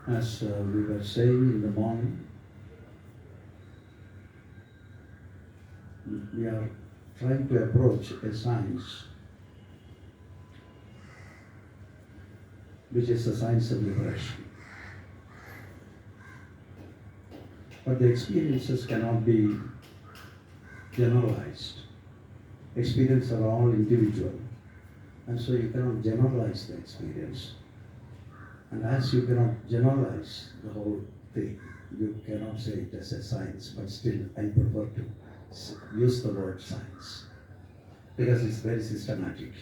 As we were saying in the morning, we are trying to approach a science which is the science of liberation. But the experiences cannot be generalized. Experiences are all individual, and so you cannot generalize the experience. And as you cannot generalize the whole thing, you cannot say it as a science, but still I prefer to use the word science because it's very systematic.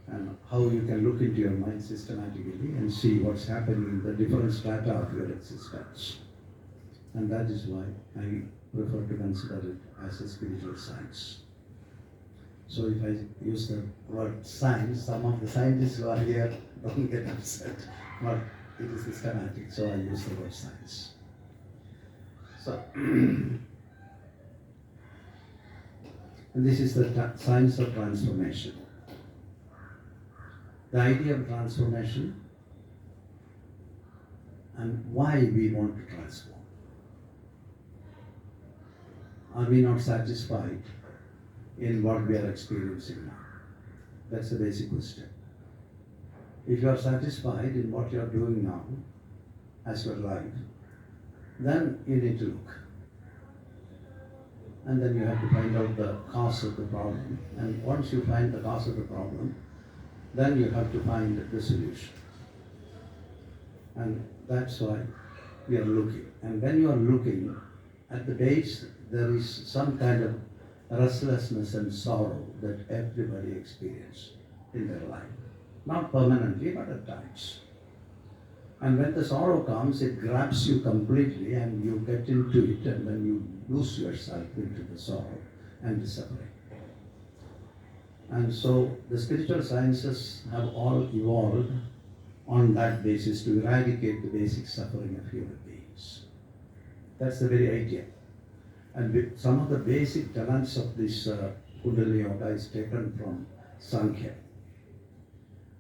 And how you can look into your mind systematically and see what's happening in the different strata of your existence. And that is why I prefer to consider it as a spiritual science. So if I use the word science, some of the scientists who are here don't get upset, but it is systematic, so I use the word science. So, and this is the science of transformation. The idea of transformation and why we want to transform. Are we not satisfied in what we are experiencing now? That's the basic question. If you are satisfied in what you are doing now as your life, then you need to look. And then you have to find out the cause of the problem. And once you find the cause of the problem, then you have to find the solution. And that's why we are looking. And when you are looking, at the base, there is some kind of restlessness and sorrow that everybody experiences in their life. Not permanently, but at times. And when the sorrow comes, it grabs you completely and you get into it and then you lose yourself into the sorrow and the suffering. And so the spiritual sciences have all evolved on that basis to eradicate the basic suffering of human beings. That's the very idea. And some of the basic tenets of this Kundalini yoga is taken from Sankhya.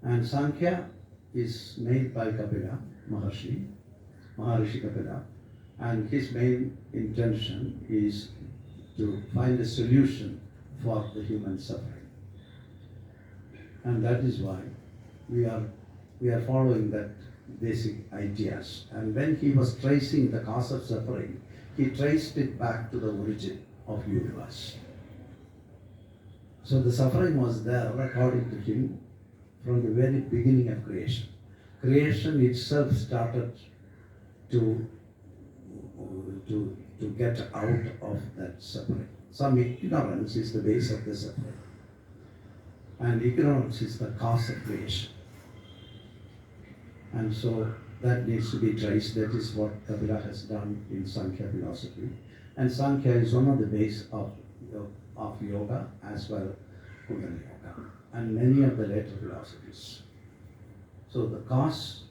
And Sankhya is made by Kapila, Maharishi Kapila, and his main intention is to find a solution for the human suffering. And that is why we are following that basic ideas. And when he was tracing the cause of suffering, he traced it back to the origin of universe. So the suffering was there, according to him, from the very beginning of creation. Creation itself started to get out of that suffering. Some ignorance is the base of the suffering. And ignorance is the cause of creation. And so that needs to be traced. That is what Kapila has done in Sankhya philosophy. And Sankhya is one of the base of yoga as well Kundalini yoga and many of the later philosophies. So the cause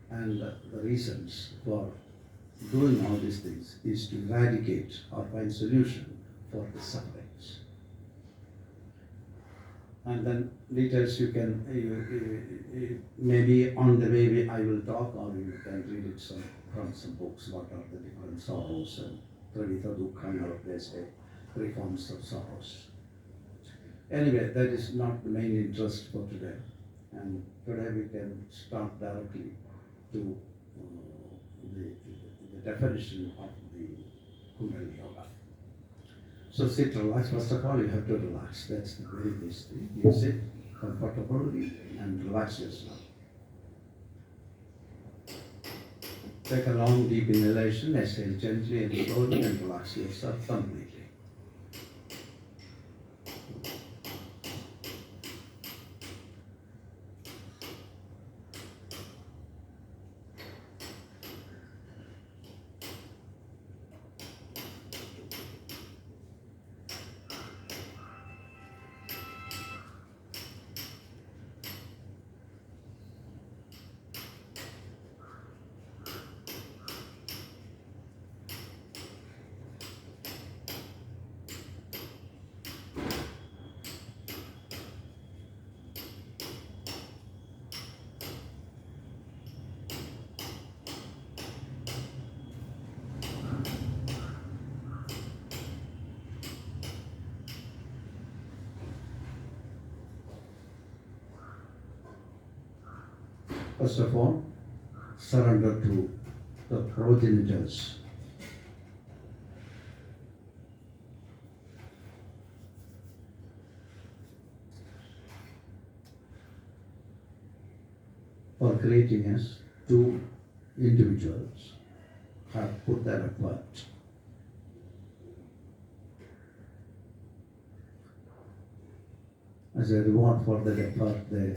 and the reasons for doing all these things is to eradicate or find solution for the sufferings. And then details you can, maybe on the way I will talk, or you can read it from some books, what are the different sorrows and Pravita Dukkha and all of this, three forms of sorrows. Anyway, that is not the main interest for today. And today we can start directly to the definition of the Kundalini yoga. So sit, relax. First of all, you have to relax. That's the very basic thing. You sit comfortably and relax yourself. Take a long, deep inhalation, exhale gently and slowly, and relax yourself completely. First of all, surrender to the progenitors. For creating us, two individuals have put that effort. As a reward for that effort they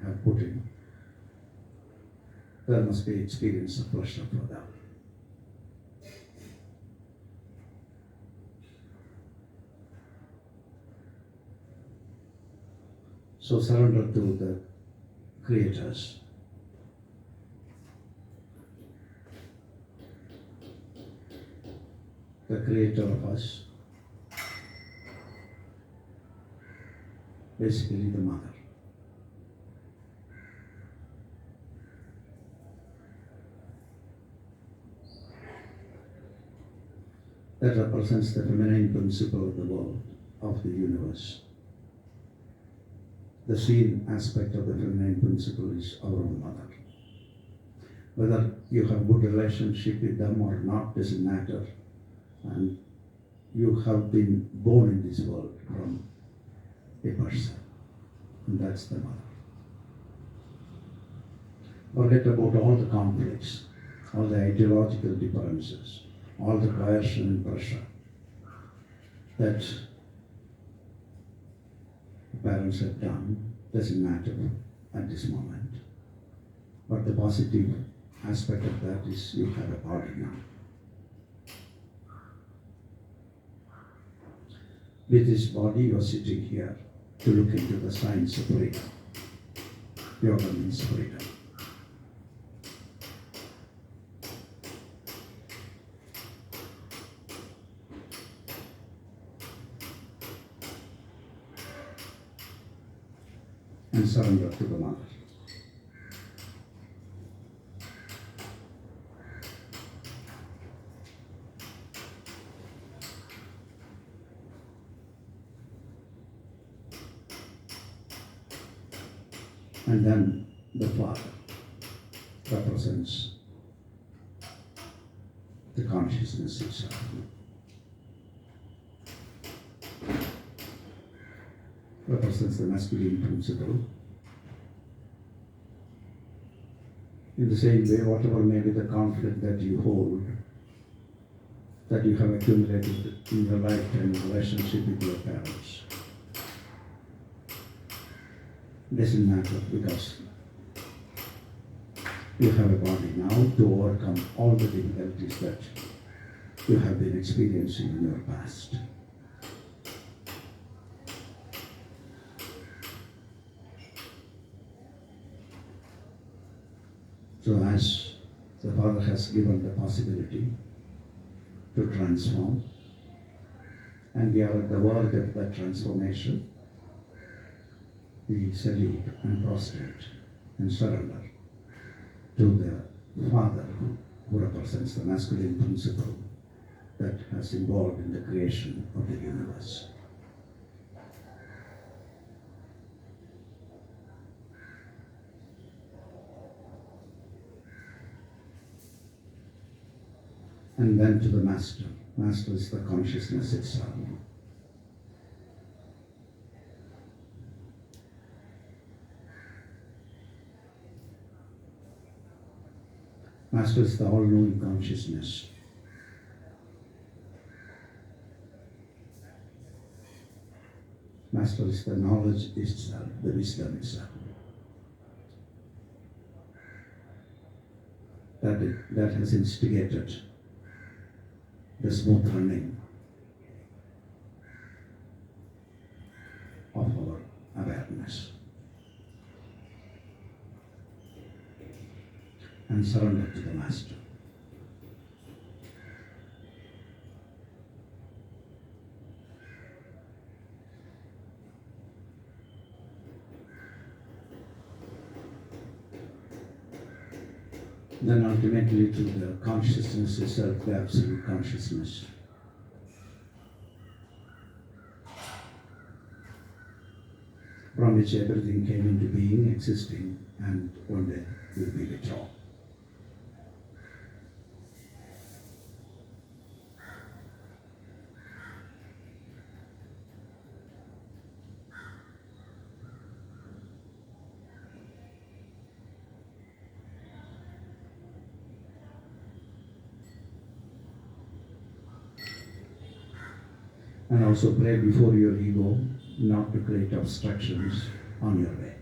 have put in, there must be experience of pleasure for them. So surrender to the creators. The creator of us, basically the mother. That represents the feminine principle of the world, of the universe. The seen aspect of the feminine principle is our own mother. Whether you have good relationship with them or not doesn't matter. And you have been born in this world from a person, and that's the mother. Forget about all the conflicts, all the ideological differences, all the coercion and pressure that parents have done. Doesn't matter at this moment. But the positive aspect of that is you have a body now. With this body, you are sitting here to look into the science of freedom. Yoga means freedom. And surrender to the mother. And then the Father represents the consciousness itself. Represents the masculine principle. In the same way, whatever may be the conflict that you hold, that you have accumulated in your lifetime relationship with your parents, doesn't matter because you have a body now to overcome all the difficulties that you have been experiencing in your past. So as the Father has given the possibility to transform, and we are at the work of that transformation, we salute and prostrate and surrender to the Father who represents the masculine principle that has involved in the creation of the universe. And then to the Master. Master is the consciousness itself. Master is the all-knowing consciousness. Master is the knowledge itself, the wisdom itself. That has instigated the smooth running of our awareness. And surrender to the Master. Then ultimately to the consciousness itself, the absolute consciousness. From from which everything came into being, existing, and one day will be withdrawn. And also pray before your ego not to create obstructions on your way.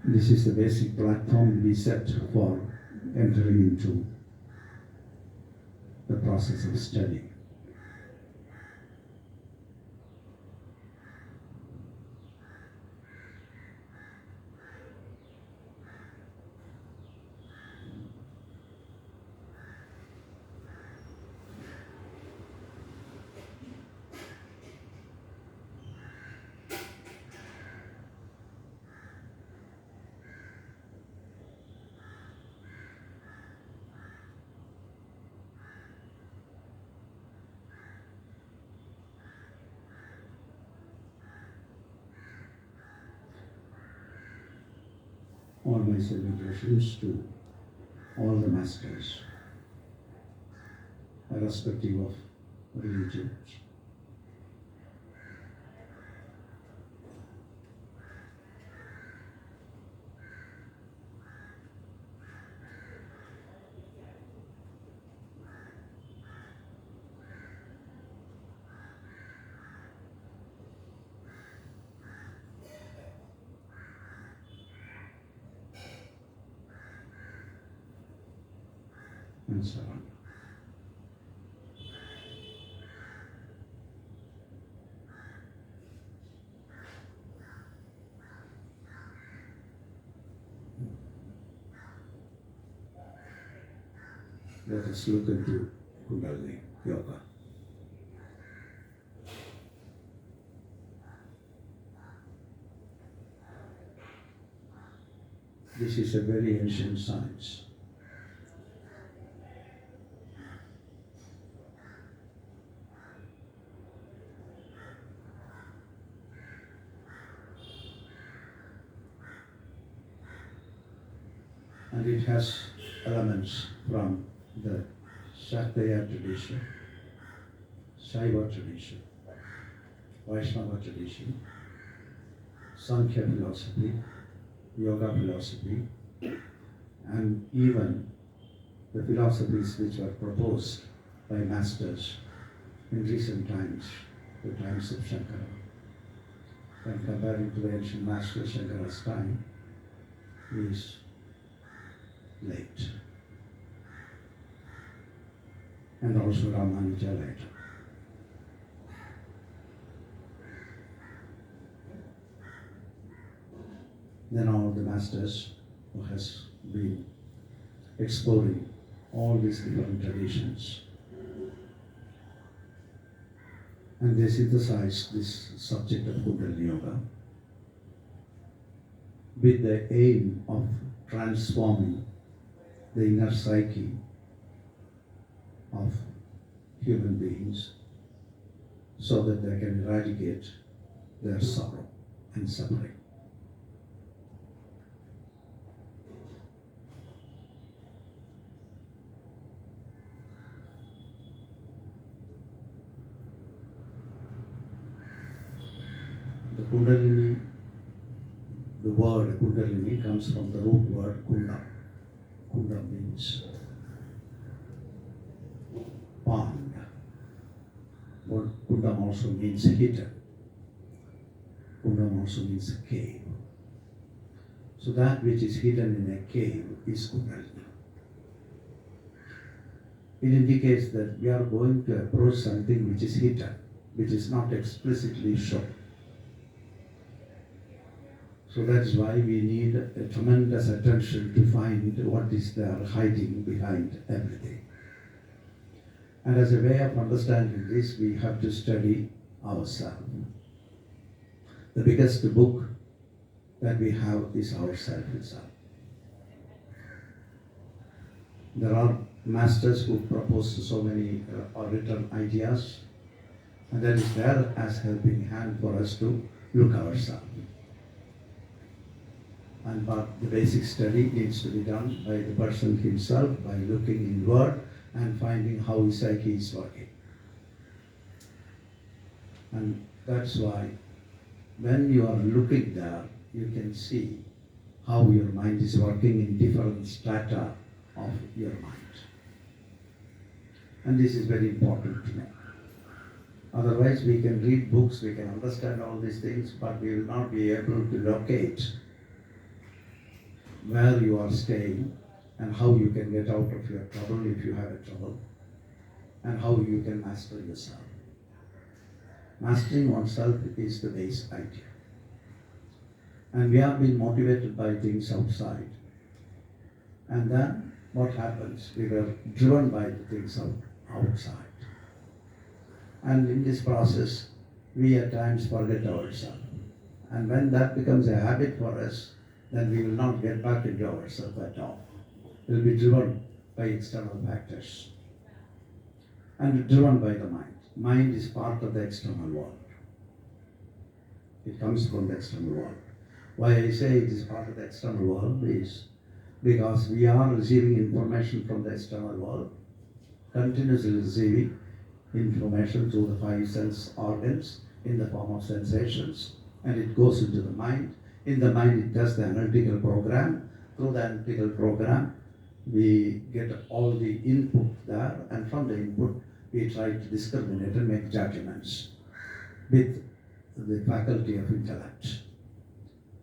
This is the basic platform we set for entering into the process of study. All my salutations to all the masters, irrespective of religions. And so on. Let us look into Kundalini Yoga. This is a very ancient science. And it has elements from the Shaktaya tradition, Shaiva tradition, Vaishnava tradition, Sankhya philosophy, Yoga philosophy, and even the philosophies which were proposed by masters in recent times, the times of Shankara. When comparing to the ancient master, Shankara's time is late. And also Ramanuja later. Then all the masters who has been exploring all these different traditions. And they synthesized this subject of Kundalini Yoga with the aim of transforming the inner psyche of human beings so that they can eradicate their sorrow and suffering. The Kundalini, the word Kundalini comes from the root word Kunda. Kunda means pond. Word Kunda also means hidden. Kunda also means cave. So that which is hidden in a cave is Kundalini. It indicates that we are going to approach something which is hidden, which is not explicitly shown. So that is why we need a tremendous attention to find what is there hiding behind everything. And as a way of understanding this, we have to study ourselves. The biggest book that we have is ourself itself. There are masters who propose so many written ideas, and that is there as helping hand for us to look ourselves. But the basic study needs to be done by the person himself, by looking inward and finding how his psyche is working. And that's why when you are looking there, you can see how your mind is working in different strata of your mind. And this is very important to know. Otherwise, we can read books, we can understand all these things, but we will not be able to locate where you are staying and how you can get out of your trouble if you have a trouble, and how you can master yourself. Mastering oneself is the base idea. And we have been motivated by things outside. And then what happens? We were driven by the things outside. And in this process, we at times forget ourselves. And when that becomes a habit for us, then we will not get back into ourselves at all. We will be driven by external factors. And driven by the mind. Mind is part of the external world. It comes from the external world. Why I say it is part of the external world is because we are receiving information from the external world, continuously receiving information through the five sense organs in the form of sensations, and it goes into the mind. In the mind it does the analytical program. Through the analytical program we get all the input there, and from the input we try to discriminate and make judgments with the faculty of intellect.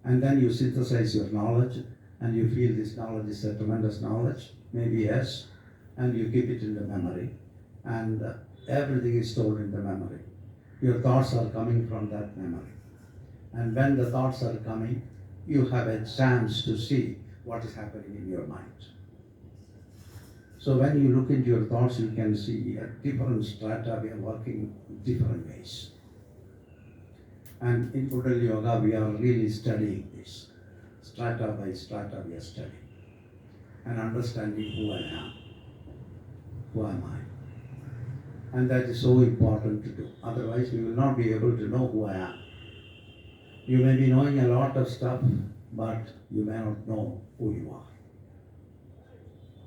And then you synthesize your knowledge, and you feel this knowledge is a tremendous knowledge, maybe yes, and you keep it in the memory, and everything is stored in the memory. Your thoughts are coming from that memory. And when the thoughts are coming, you have a chance to see what is happening in your mind. So when you look into your thoughts, you can see at different strata we are working in different ways. And in Kundalini Yoga, we are really studying this. Strata by strata we are studying. And understanding who I am. Who am I? And that is so important to do. Otherwise, we will not be able to know who I am. You may be knowing a lot of stuff, but you may not know who you are.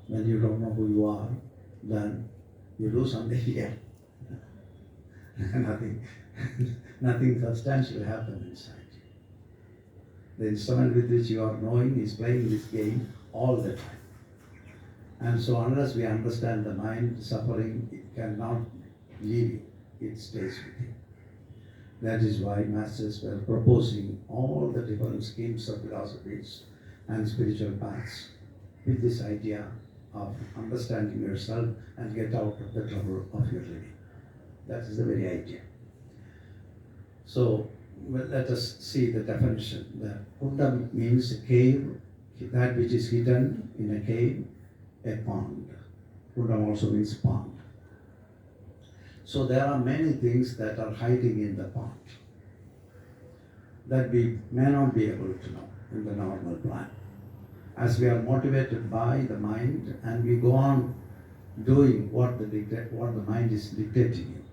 When you don't know who you are, then you do something here. Nothing substantial happens inside you. The instrument with which you are knowing is playing this game all the time. And so unless we understand the mind, suffering, it cannot leave you. It stays with you. That is why masters were proposing all the different schemes of philosophies and spiritual paths with this idea of understanding yourself and get out of the trouble of your living. That is the very idea. So let us see the definition. The Kunda means a cave, that which is hidden in a cave, a pond. Kunda also means pond. So there are many things that are hiding in the pond that we may not be able to know in the normal plan. As we are motivated by the mind and we go on doing what the mind is dictating you.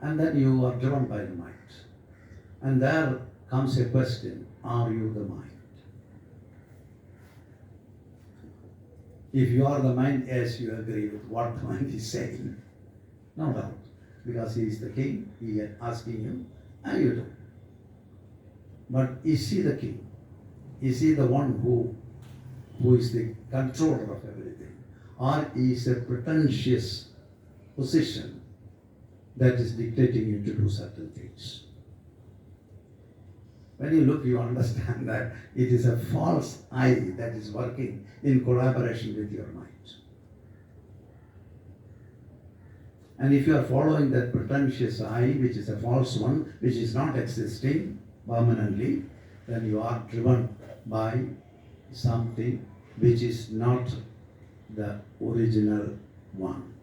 And then you are driven by the mind. And there comes a question, are you the mind? If you are the mind, yes, you agree with what the mind is saying. No doubt. Because he is the king, he is asking you, and you do. But is he the king? Is he the one who is the controller of everything? Or is a pretentious position that is dictating you to do certain things? When you look, you understand that it is a false I that is working in collaboration with your mind. And if you are following that pretentious I, which is a false one, which is not existing permanently, then you are driven by something which is not the original one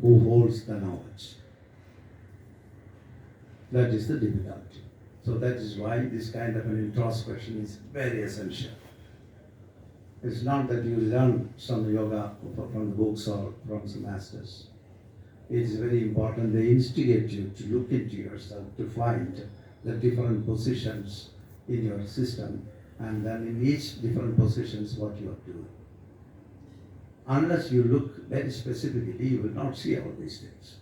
who holds the knowledge. That is the difficulty. So that is why this kind of an introspection is very essential. It's not that you learn some yoga from the books or from some masters. It is very important they instigate you to look into yourself, to find the different positions in your system, and then in each different positions what you are doing. Unless you look very specifically, you will not see all these things.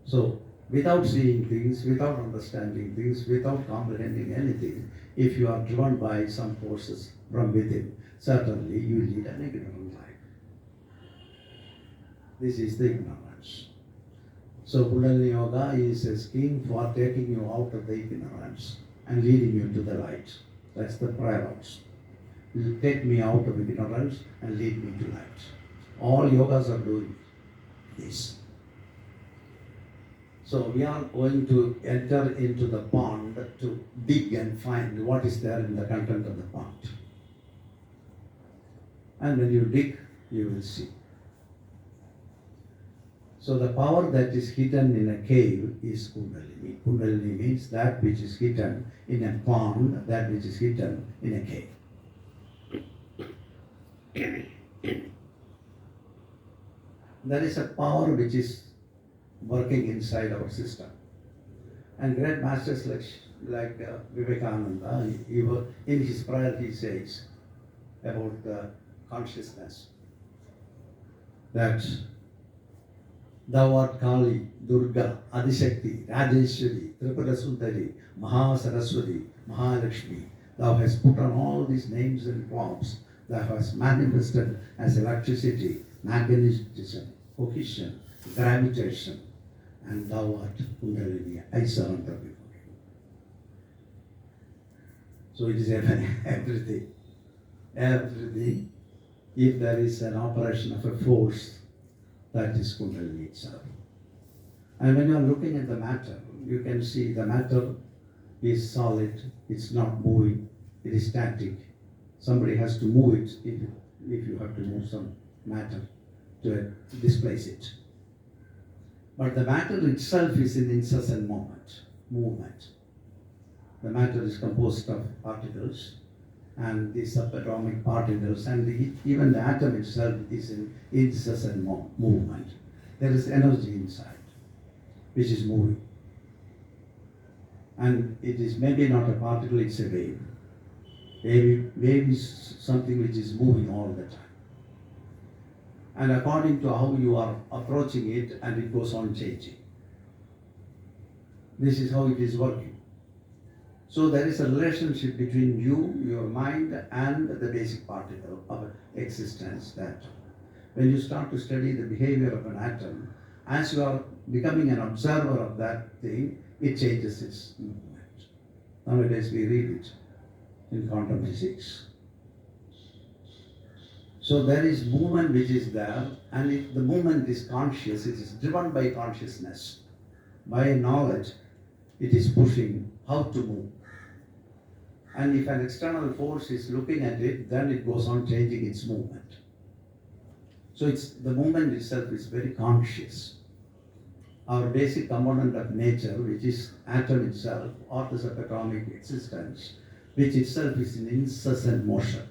So, without seeing things, without understanding things, without comprehending anything, if you are driven by some forces from within, certainly you lead an ignorant life. This is the ignorance. So Kundalini Yoga is a scheme for taking you out of the ignorance and leading you to the light. That's the paradox. Take me out of ignorance and lead me to light. All yogas are doing this. So we are going to enter into the pond to dig and find what is there in the content of the pond. And when you dig, you will see. So the power that is hidden in a cave is Kundalini. Kundalini means that which is hidden in a pond, that which is hidden in a cave. There is a power which is working inside our system. And great masters like Vivekananda, in his prayer he says about the consciousness that Thou art Kali, Durga, Adishakti, Rajeshwari, Tripura Sundari, Mahasaraswati, Mahalakshmi. Thou hast put on all these names and forms. Thou hast manifested as electricity, magnetism, cohesion, gravitation, and thou art Kundalini. I surrender before you. So it is everything. Everything. If there is an operation of a force, that is Kundalini itself. And when you are looking at the matter, you can see the matter is solid, it's not moving, it is static. Somebody has to move it if you have to move some matter to displace it. But the matter itself is in incessant movement. The matter is composed of particles, and the subatomic particles, and even the atom itself is in incessant movement. There is energy inside, which is moving. And it is maybe not a particle, it's a wave. Wave is something which is moving all the time. And according to how you are approaching it, and it goes on changing. This is how it is working. So there is a relationship between you, your mind, and the basic particle of existence. That when you start to study the behavior of an atom, as you are becoming an observer of that thing, it changes its movement. Nowadays we read it in quantum physics. So there is movement which is there, and if the movement is conscious, it is driven by consciousness. By knowledge, it is pushing how to move. And if an external force is looking at it, then it goes on changing its movement. So the movement itself is very conscious. Our basic component of nature, which is atom itself, or the subatomic existence, which itself is in incessant motion.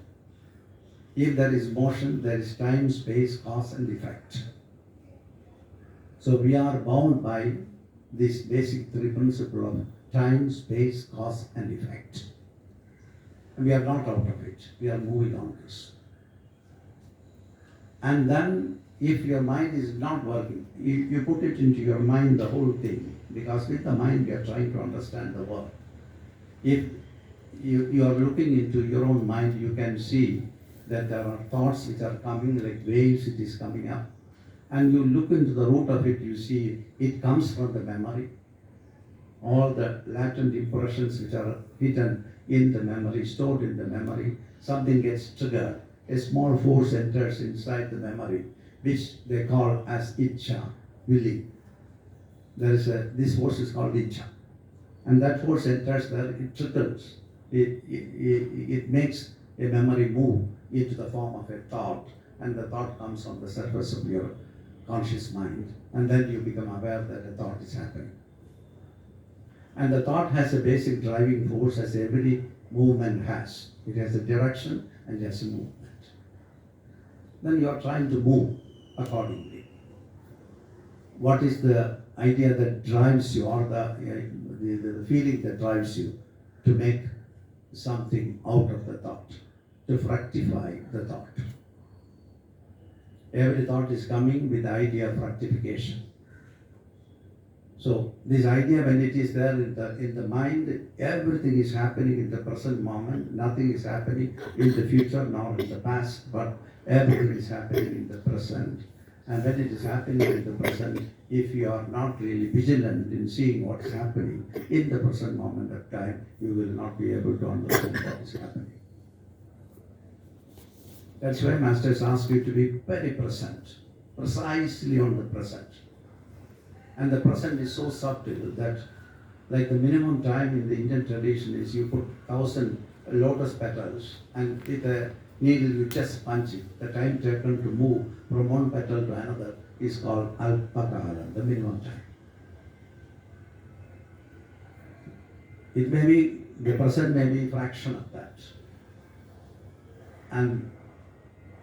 If there is motion, there is time, space, cause and effect. So we are bound by this basic three principle of time, space, cause and effect. And we are not out of it. We are moving on this. And then if your mind is not working, you put it into your mind the whole thing, because with the mind you are trying to understand the world. If you are looking into your own mind, you can see that there are thoughts which are coming like waves, it is coming up. And you look into the root of it, you see it comes from the memory. All the latent impressions which are hidden in the memory, stored in the memory, something gets triggered. A small force enters inside the memory, which they call as Icha, willing. This force is called Icha. And that force enters there, it triggers. It makes a memory move into the form of a thought, and the thought comes on the surface of your conscious mind, and then you become aware that a thought is happening. And the thought has a basic driving force as every movement has. It has a direction and it has a movement. Then you are trying to move accordingly. What is the idea that drives you, or the feeling that drives you to make something out of the thought, to fructify the thought? Every thought is coming with the idea of fructification. So this idea, when it is there in the mind, everything is happening in the present moment. Nothing is happening in the future nor in the past, but everything is happening in the present. And when it is happening in the present, if you are not really vigilant in seeing what is happening in the present moment of time, you will not be able to understand what is happening. That's why masters ask you to be very present, precisely on the present. And the present is so subtle that, like, the minimum time in the Indian tradition is you put 1,000 lotus petals, and with a needle you just punch it. The time taken to move from one petal to another is called alpakala, the minimum time. It may be, the present may be a fraction of that. And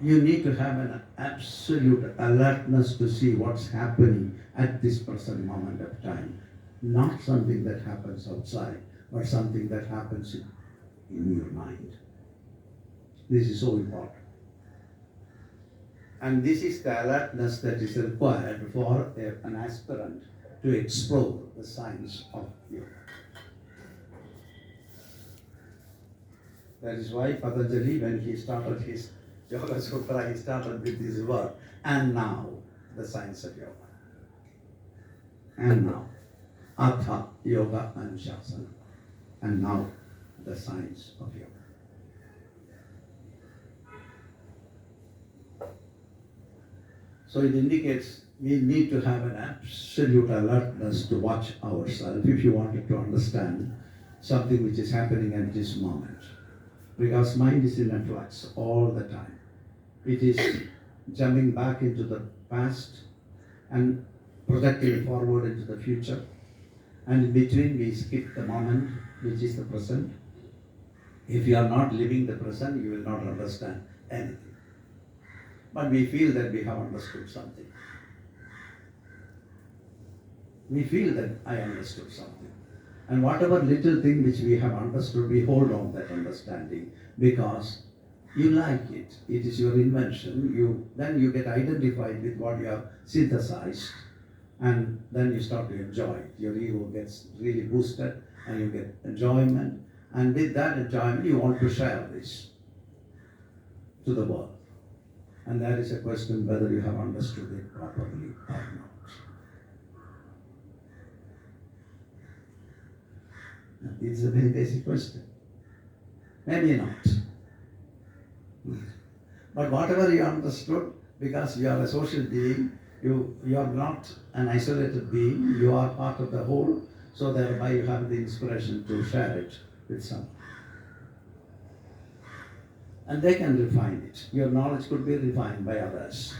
you need to have an absolute alertness to see what's happening at this present moment of time. Not something that happens outside, but something that happens in your mind. This is so important. And this is the alertness that is required for an aspirant to explore the science of yoga. That is why Patanjali, when he started his Yoga Sutra, he started with this word, and now the science of yoga. And now, Atha Yoga Anusasana. And now the science of yoga. So it indicates we need to have an absolute alertness to watch ourselves if you wanted to understand something which is happening at this moment. Because mind is in a flux all the time. It is jumping back into the past and projecting forward into the future. And in between we skip the moment, which is the present. If you are not living the present, you will not understand anything. But we feel that we have understood something. We feel that I understood something. And whatever little thing which we have understood, we hold on that understanding because you like it. It is your invention. Then you get identified with what you have synthesized, and then you start to enjoy it. Your ego gets really boosted and you get enjoyment. And with that enjoyment, you want to share this to the world. And that is a question whether you have understood it properly or not. It's a very basic question. Maybe not. But whatever you understood, because you are a social being, you are not an isolated being, you are part of the whole, so thereby you have the inspiration to share it with someone. And they can refine it. Your knowledge could be refined by others.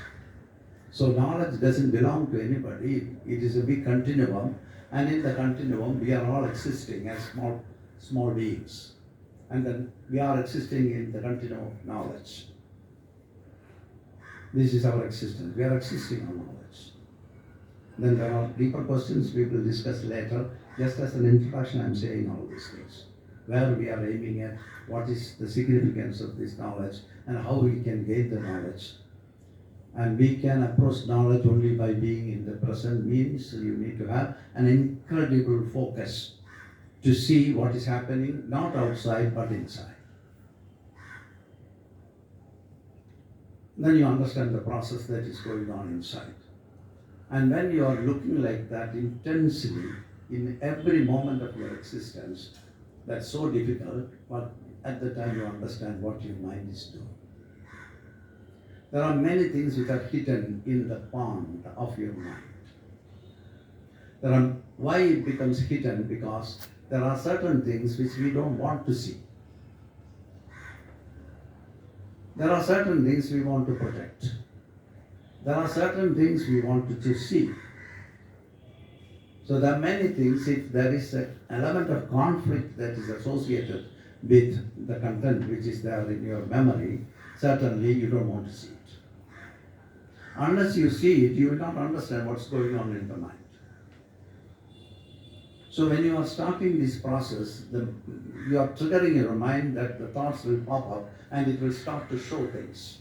So knowledge doesn't belong to anybody. It is a big continuum, and in the continuum we are all existing as small beings. And then we are existing in the continuum of knowledge. This is our existence. We are existing on knowledge. Then there are deeper questions we will discuss later. Just as an introduction, I am saying all these things. Where we are aiming at, what is the significance of this knowledge, and how we can gain the knowledge. And we can approach knowledge only by being in the present, means you need to have an incredible focus to see what is happening, not outside but inside. Then you understand the process that is going on inside. And when you are looking like that intensely in every moment of your existence, that's so difficult, but at the time you understand what your mind is doing. There are many things which are hidden in the pond of your mind. Why it becomes hidden? Because there are certain things which we don't want to see. There are certain things we want to protect. There are certain things we want to see. So there are many things. If there is an element of conflict that is associated with the content which is there in your memory, certainly you don't want to see it. Unless you see it, you will not understand what's going on in the mind. So when you are starting this process, you are triggering your mind that the thoughts will pop up and it will start to show things.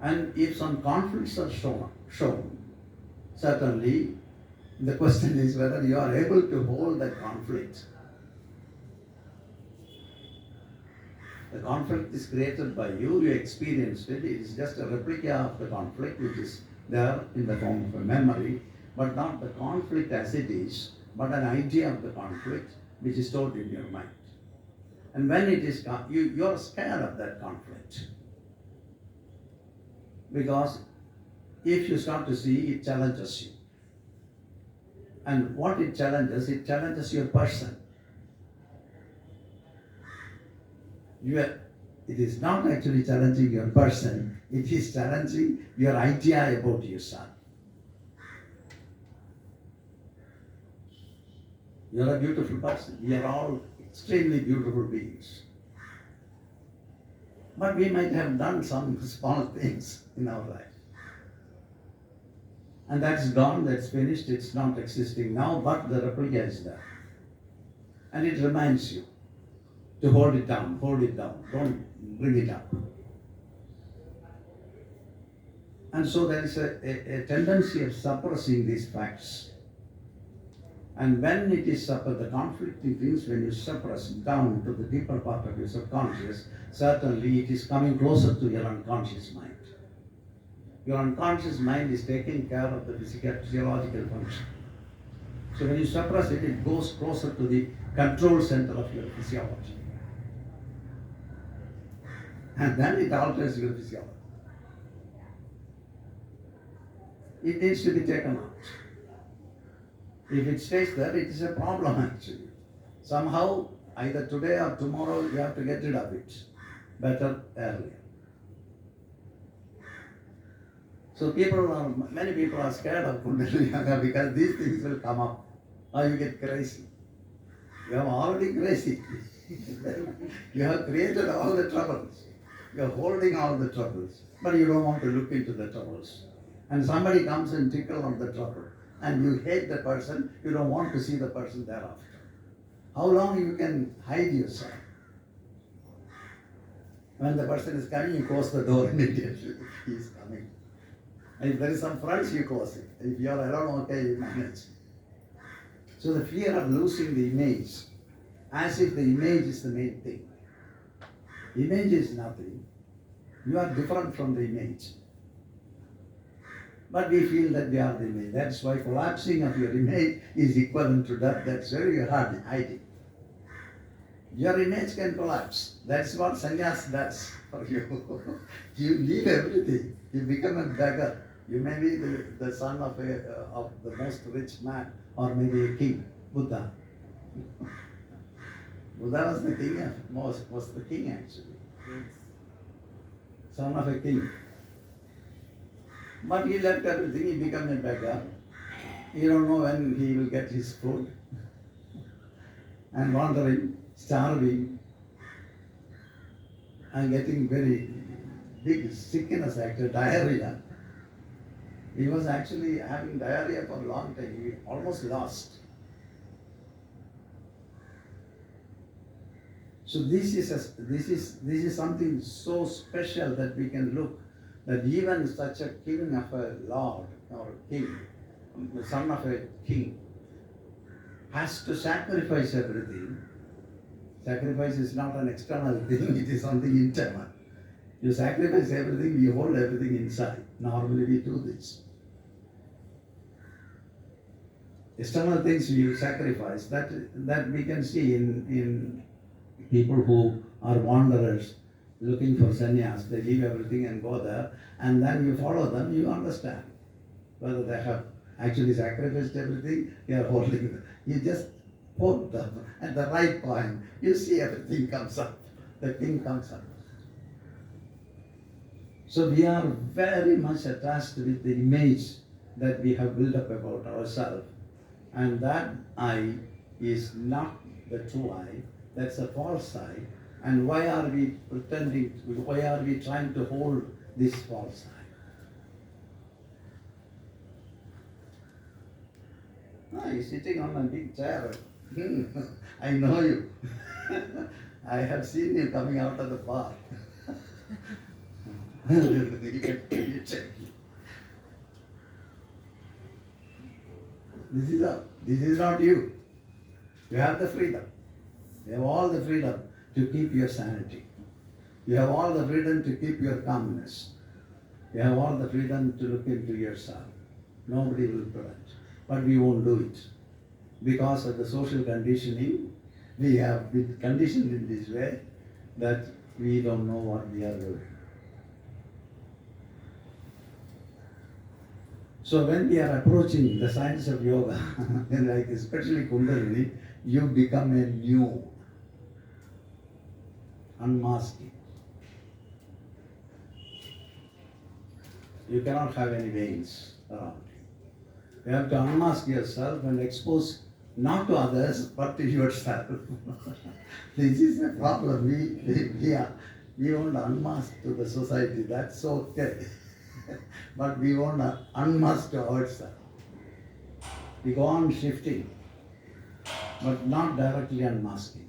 And if some conflicts are shown, certainly the question is whether you are able to hold that conflict. The conflict is created by you, you experienced it. It is just a replica of the conflict which is there in the form of a memory, but not the conflict as it is, but an idea of the conflict which is stored in your mind. And when it is, you are scared of that conflict. Because if you start to see, it challenges you. And what it challenges your person. It is not actually challenging your person, it is challenging your idea about yourself. You are a beautiful person. We are all extremely beautiful beings. But we might have done some small things in our life. And that's gone, that's finished, it's not existing now, but the replica is there. And it reminds you to hold it down, don't bring it up. And so there is a tendency of suppressing these facts. And when it is suppressed, the conflicting things, when you suppress down to the deeper part of your subconscious, certainly it is coming closer to your unconscious mind. Your unconscious mind is taking care of the physiological function. So when you suppress it, it goes closer to the control center of your physiology. And then it alters your physiology. It needs to be taken out. If it stays there, it is a problem actually. Somehow, either today or tomorrow, you have to get rid of it. Better earlier. So many people are scared of Kundalini Yoga because these things will come up. Or you get crazy. You are already crazy. You have created all the troubles. You are holding all the troubles. But you don't want to look into the troubles. And somebody comes and tickles on the trouble. And you hate the person, you don't want to see the person thereafter. How long you can hide yourself? When the person is coming, you close the door immediately. He is coming. And if there is some friends, you close it. If you are alone, okay, you manage. So the fear of losing the image, as if the image is the main thing. Image is nothing. You are different from the image. But we feel that we are the image. That's why collapsing of your image is equivalent to death. That's very hard hiding. Your image can collapse. That's what sannyas does for you. You leave everything. You become a beggar. You may be the son of the most rich man, or maybe a king, Buddha. Buddha was the king, was the king actually. Son of a king. But he left everything, he became a beggar. You don't know when he will get his food. And wandering, starving, and getting very big sickness, actually, diarrhea. He was actually having diarrhea for a long time. He almost lost. So this is something so special that we can look, that even such a king of a lord or king, the son of a king, has to sacrifice everything. Sacrifice is not an external thing, it is something internal. You sacrifice everything, you hold everything inside. Normally we do this. External things you sacrifice, that we can see in people who are wanderers looking for sannyas. They leave everything and go there, and then you follow them, you understand whether they have actually sacrificed everything, you are holding them. You just hold them at the right point, you see everything comes up, the king comes up. So we are very much attached with the image that we have built up about ourselves. And that I is not the true I, that's a false I. And why are we pretending, why are we trying to hold this false I? Ah, you're sitting on a big chair. I know you. I have seen you coming out of the bar. You check. This is not you. You have the freedom. You have all the freedom to keep your sanity. You have all the freedom to keep your calmness. You have all the freedom to look into yourself. Nobody will prevent. But we won't do it. Because of the social conditioning, we have been conditioned in this way that we don't know what we are doing. So when we are approaching the science of yoga, like especially Kundalini, you become a new unmasking. You cannot have any veins around you. You have to unmask yourself and expose not to others but to yourself. This is a problem. We won't unmask to the society. That's okay. But we won't unmask to ourselves. We go on shifting, but not directly unmasking.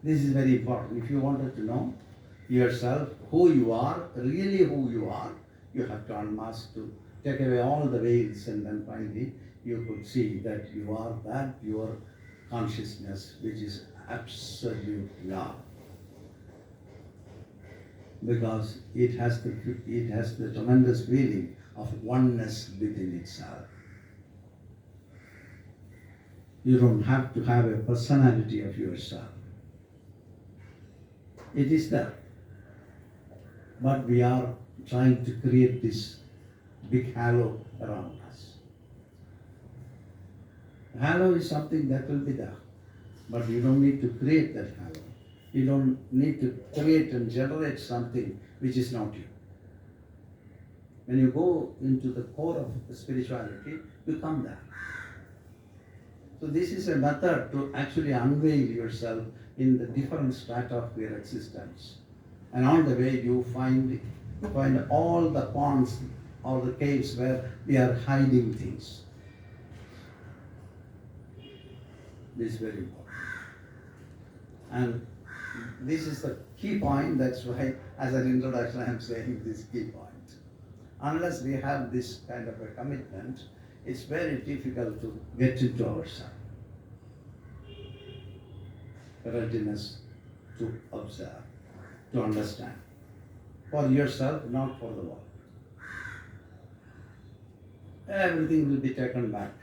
This is very important. If you wanted to know yourself, who you are, really who you are, you have to unmask, to take away all the veils, and then finally you could see that you are that pure consciousness which is absolute love. Because it has the tremendous feeling of oneness within itself. You don't have to have a personality of yourself. It is there. But we are trying to create this big halo around us. Halo is something that will be there. But you don't need to create that halo. You don't need to create and generate something which is not you. When you go into the core of the spirituality, you come there. So this is a method to actually unveil yourself in the different strata of your existence. And on the way you find all the ponds or the caves where we are hiding things. This is very important. And this is the key point. That's why, as an introduction, I am saying this key point. Unless we have this kind of a commitment, it's very difficult to get into ourselves. Readiness to observe, to understand. For yourself, not for the world. Everything will be taken back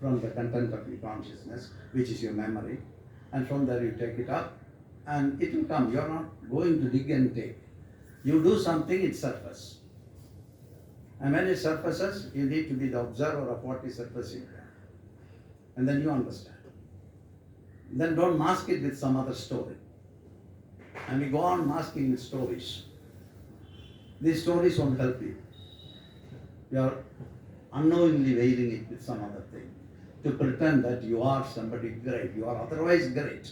from the content of your consciousness, which is your memory, and from there you take it up, and it will come. You're not going to dig and take. You do something, it surfaces. And when it surfaces, you need to be the observer of what is surfacing. And then you understand. Then don't mask it with some other story. And we go on masking with stories. These stories won't help you. You are unknowingly veiling it with some other thing to pretend that you are somebody great. You are otherwise great.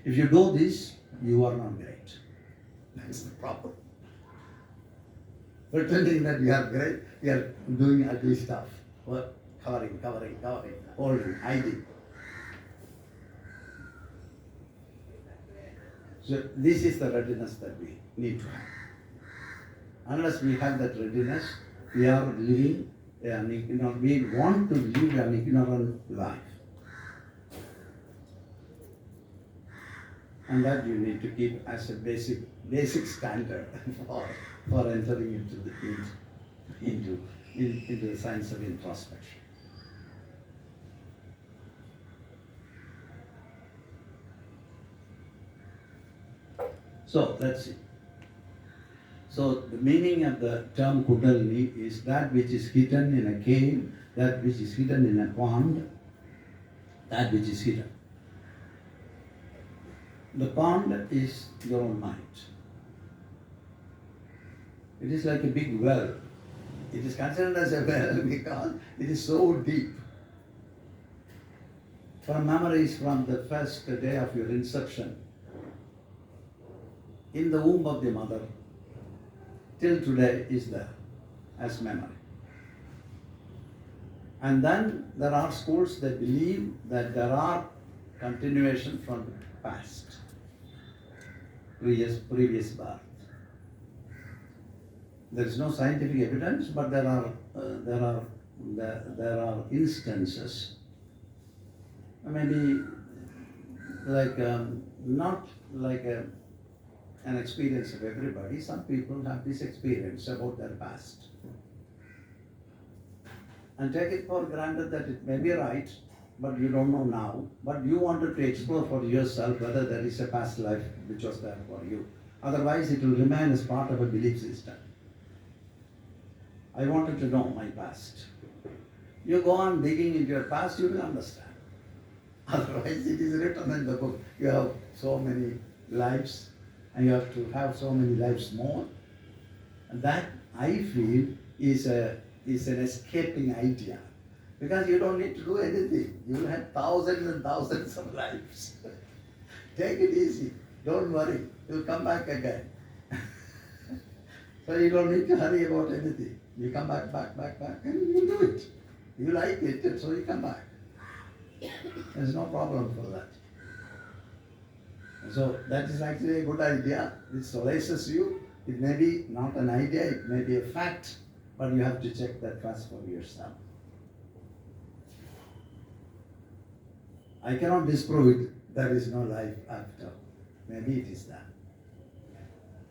If you do this, you are not great. That's the problem. Pretending that you are great, you are doing ugly stuff. Well, covering, holding, hiding. So this is the readiness that we need to have. Unless we have that readiness, we are living we want to live an ignorant life. And that you need to keep as a basic standard for entering into the science of introspection. So let's see. So the meaning of the term Kundalini is that which is hidden in a cave, that which is hidden in a pond, that which is hidden. The pond is your own mind. It is like a big well. It is considered as a well because it is so deep. From memories from the first day of your inception, in the womb of the mother, till today is there as memory. And then there are schools that believe that there are continuation from the past, previous birth. There is no scientific evidence, but there are instances, maybe like not like an experience of everybody. Some people have this experience about their past. And take it for granted that it may be right, but you don't know now. But you wanted to explore for yourself whether there is a past life which was there for you. Otherwise, it will remain as part of a belief system. I wanted to know my past. You go on digging into your past, you will understand. Otherwise, it is written in the book. You have so many lives, and you have to have so many lives more. And that, I feel, is an escaping idea. Because you don't need to do anything. You will have thousands and thousands of lives. Take it easy. Don't worry. You'll come back again. So you don't need to hurry about anything. You come back, and you do it. You like it, and so you come back. There's no problem for that. So that is actually a good idea. It solaces you. It may be not an idea, it may be a fact, but you have to check that first for yourself. I cannot disprove it. There is no life after. Maybe it is there.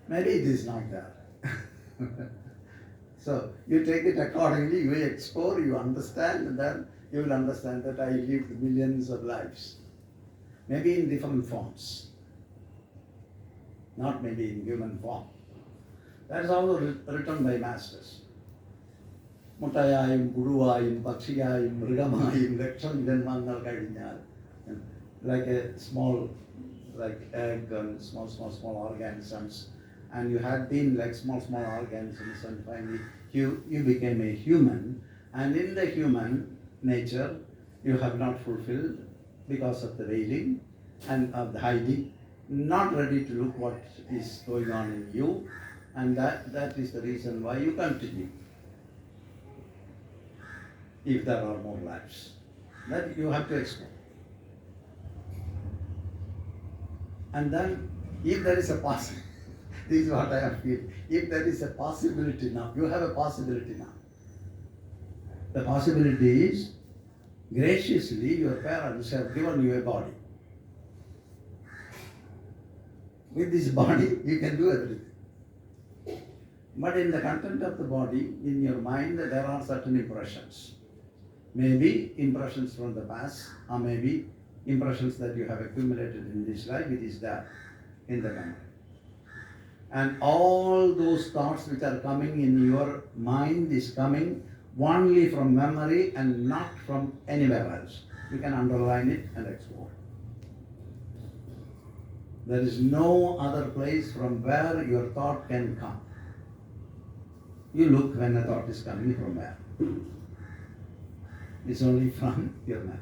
Maybe it is not there. So you take it accordingly, you explore, you understand, and then you will understand that I lived millions of lives. Maybe in different forms. Not maybe in human form. That is all written by masters. Mutayayum, Guruvayum, Pakshiyayum, Mrigamayum, Leksham Janmangal Kadinyal. Like a small, like egg and small organisms. And you had been like small organisms, and finally you became a human. And in the human nature, you have not fulfilled because of the veiling and of the hiding, not ready to look what is going on in you, and that is the reason why you continue. If there are more lives, that you have to explore. And then, if there is a possibility, this is what I have feel. If there is a possibility now, you have a possibility now. The possibility is, graciously your parents have given you a body. With this body, you can do everything. But in the content of the body, in your mind, there are certain impressions. Maybe impressions from the past, or maybe impressions that you have accumulated in this life, it is there in the memory. And all those thoughts which are coming in your mind is coming only from memory and not from anywhere else. You can underline it and explore. There is no other place from where your thought can come. You look when a thought is coming from where. It's only from your memory.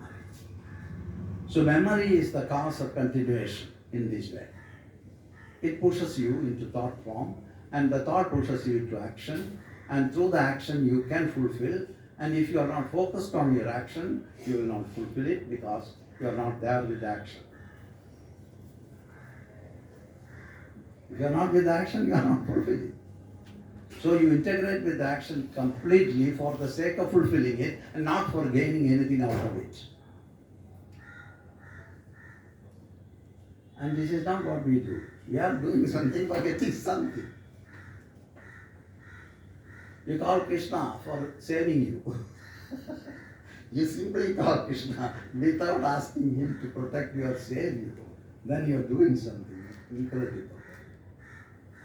So memory is the cause of continuation in this way. It pushes you into thought form, and the thought pushes you into action, and through the action you can fulfill, and if you are not focused on your action, you will not fulfill it because you are not there with action. If you are not with action, you are not fulfilling. So you integrate with the action completely for the sake of fulfilling it and not for gaining anything out of it. And this is not what we do. We are doing something for getting something. You call Krishna for saving you. You simply call Krishna without asking him to protect you or save you. Then you are doing something incredible.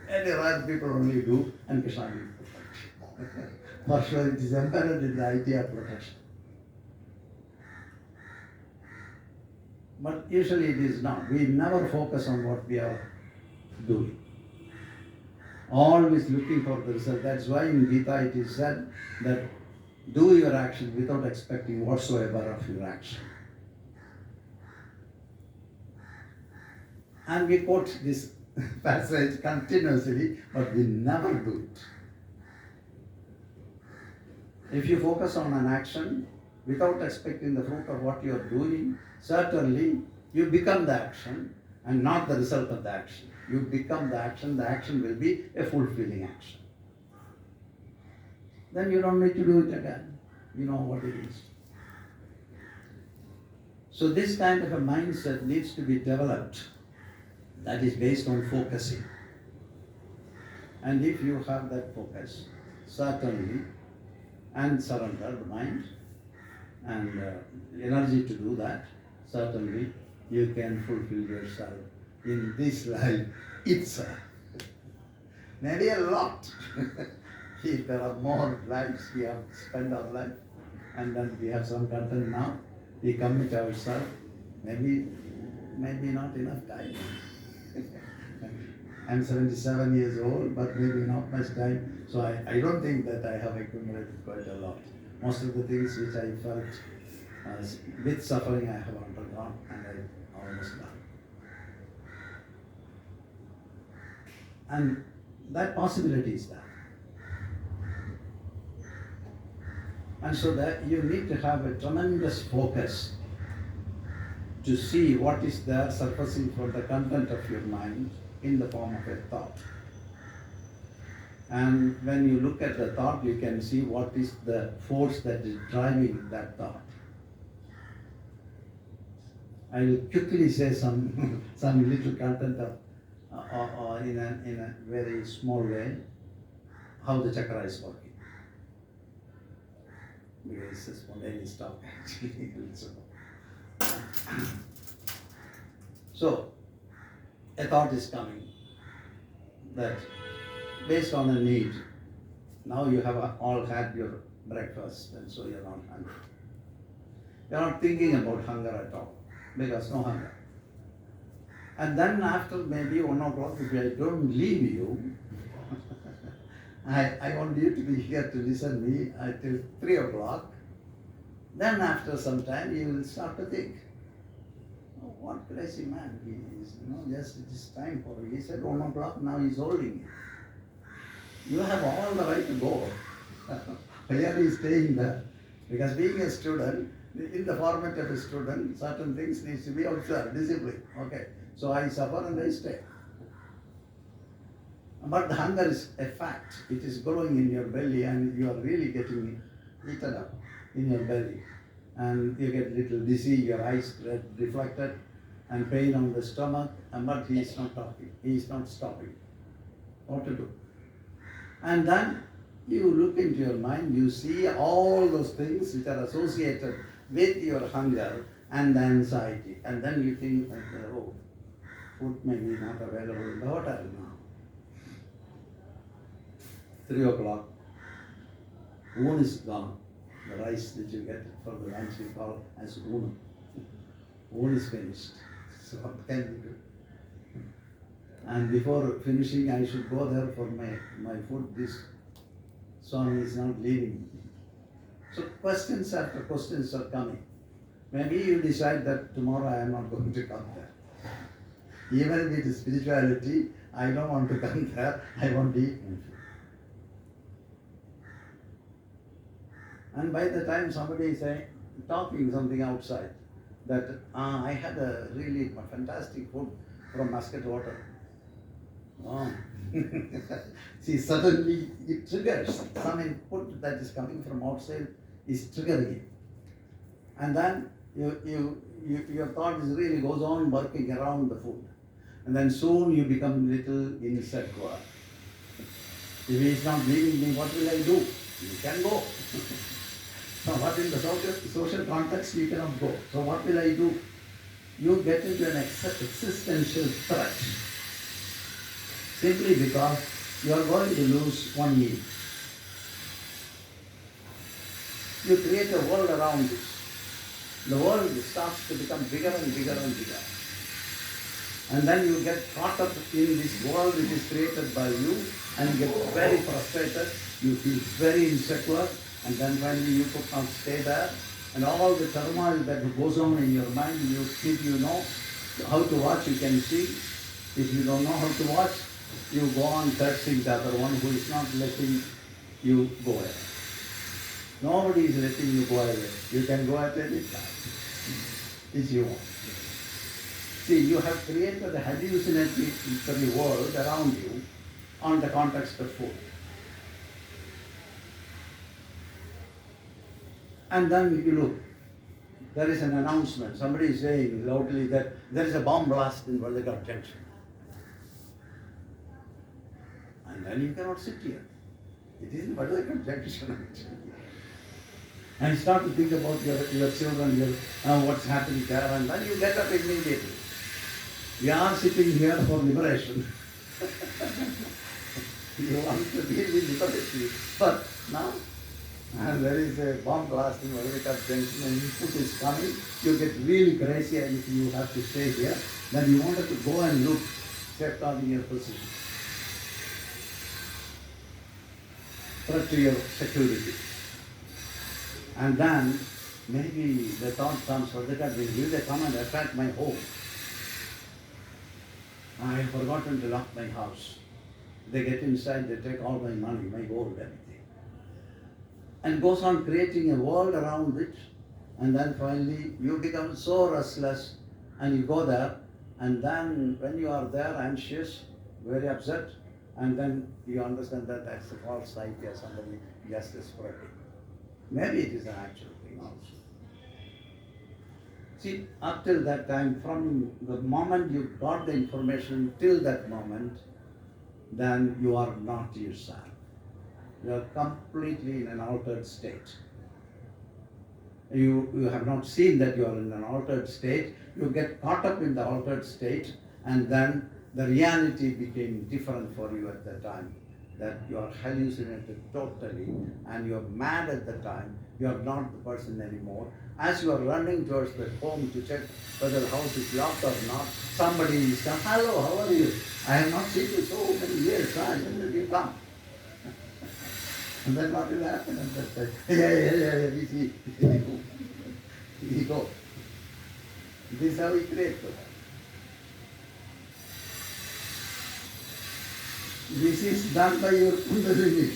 Any rare people only do, and Krishna will protect. For sure, it is embedded in the idea of protection. But usually it is not. We never focus on what we are doing. Always looking for the result. That's why in Gita it is said that do your action without expecting whatsoever of your action. And we quote this passage continuously, but we never do it. If you focus on an action without expecting the fruit of what you are doing, certainly you become the action and not the result of the action. You become the action will be a fulfilling action. Then you don't need to do it again. You know what it is. So this kind of a mindset needs to be developed that is based on focusing. And if you have that focus, certainly, and surrender the mind and energy to do that, certainly you can fulfill yourself in this life itself. Maybe a lot. If there are more lives we have spent our life, and then we have some content now, we commit ourselves, maybe not enough time. I'm 77 years old, but maybe not much time, so I don't think that I have accumulated quite a lot. Most of the things which I felt with suffering I have undergone, and I almost done. And that possibility is there. And so that you need to have a tremendous focus to see what is there surfacing from the content of your mind in the form of a thought. And when you look at the thought, you can see what is the force that is driving that thought. I will quickly say some little content of, in a very small way, how the chakra is working. Because it's a spontaneous talk actually. So, a thought is coming that based on a need, now you have all had your breakfast and so you're not hungry. You're not thinking about hunger at all because no hunger. And then after maybe 1 o'clock, if I don't leave you, I want you to be here to listen to me until 3 o'clock. Then after some time you will start to think, oh, what crazy man he is, just it is time for him. He said 1 o'clock, now he's holding you. You have all the right to go. Why are you staying there? Because being a student, in the format of a student, certain things needs to be observed, discipline. Okay, so I suffer and I stay. But the hunger is a fact. It is growing in your belly and you are really getting eaten up in your belly. And you get little dizzy, your eyes get reflected, and pain on the stomach, but he is not talking. He is not stopping. What to do? And then you look into your mind, you see all those things which are associated with your hunger and the anxiety. And then you think, oh, food may be not available in the hotel now. 3 o'clock, Oon is gone. The rice that you get for the lunch we call as Oon. Oon is finished. So what can you do? And before finishing, I should go there for my food. This Swami is not leaving me. So questions after questions are coming. Maybe you decide that tomorrow I am not going to come there. Even with spirituality, I don't want to come there. I want to eat my food. And by the time somebody is talking something outside, that I had a really fantastic food from Muscat Water. Oh. See, suddenly it triggers. Some input that is coming from outside is triggering it. And then your thought is really goes on working around the food. And then soon you become little insecure. If he is not leaving me, what will I do? You can go. So what in the social context you cannot go. So what will I do? You get into an existential threat. Simply because you are going to lose one knee. You create a world around this. The world starts to become bigger and bigger and bigger. And then you get caught up in this world which is created by you and you get very frustrated, you feel very insecure, and then finally you could not stay there. And all the turmoil that goes on in your mind, if you know how to watch, you can see. If you don't know how to watch, you go on cursing the other one who is not letting you go away. Nobody is letting you go away. You can go at any time, if you want. See, you have created a hallucinatory world around you on the context of food. And then you look, there is an announcement. Somebody is saying loudly that there is a bomb blast in Valdegarh Junction. And then you cannot sit here. It is in Valdegarh Junction. And you start to think about your children, what's happening there, and then you get up immediately. We are sitting here for liberation. You want to really liberate you. But now, and there is a bomb blast in Valdegarh Junction and food is coming, you get really crazy, and if you have to stay here, then you wanted to go and look, safeguarding your position. Threat to your security. And then maybe the thought comes, will they come and attack my home? I have forgotten to lock my house. They get inside, they take all my money, my gold, everything. And goes on creating a world around it, and then finally you become so restless and you go there, and then when you are there anxious, very upset, and then you understand that that's a false idea, somebody just is spreading. Maybe it is an actual thing also. See, up till that time, from the moment you got the information till that moment, then you are not yourself. You are completely in an altered state. You have not seen that you are in an altered state. You get caught up in the altered state, and then the reality became different for you at that time. That you are hallucinated totally, and you are mad at the time. You are not the person anymore. As you are running towards the home to check whether the house is locked or not, somebody is saying, "Hello, how are you? I have not seen you so many years. When did you come?" And then what will happen at that time? We see. We go. This is how we create for that. This is done by your Kundalini.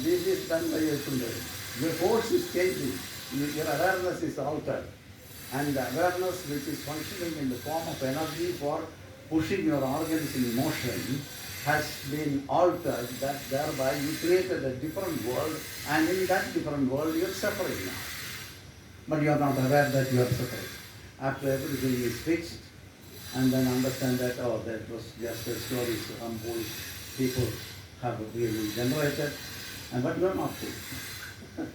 This is done by your Kundalini. Your force is changing. Your awareness is altered. And the awareness which is functioning in the form of energy for pushing your organs in motion has been altered, that thereby you created a different world, and in that different world you are suffering now. But you are not aware that you are suffering. After everything is fixed, and then understand that, oh, that was just a story some foolish people have really generated, but you are not fool.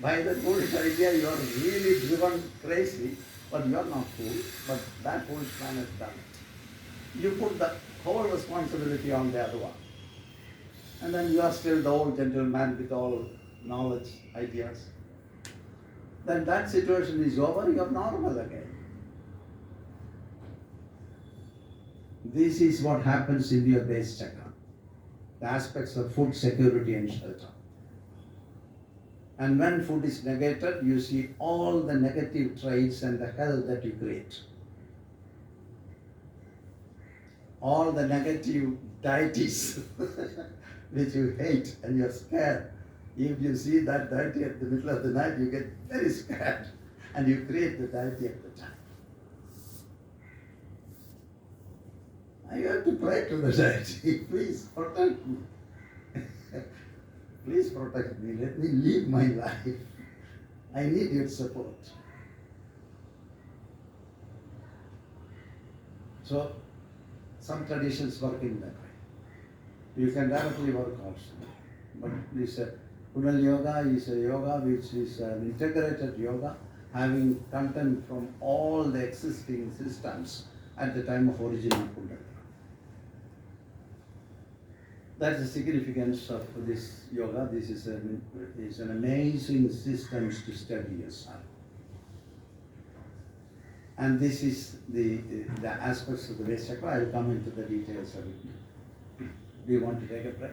By that foolish idea, you are really driven crazy, but you are not fool, but that foolish man has done it. You put the whole responsibility on the other one. And then you are still the old gentleman with all knowledge, ideas. Then that situation is over, you are normal again. This is what happens in your base chakra. The aspects of food, security and shelter. And when food is negated, you see all the negative traits and the hell that you create. All the negative deities which you hate and you're scared. If you see that deity at the middle of the night, you get very scared and you create the deity at the time. And you have to pray to the deity, please protect me. Please protect me, let me live my life. I need your support. So some traditions work in that way. You can directly work also. But this Kundalini yoga is a yoga which is an integrated yoga having content from all the existing systems at the time of original Kundalini. That's the significance of this yoga. This is an amazing system to study yourself. And this is the aspects of the base chakra. I will come into the details of it. Do you want to take a break?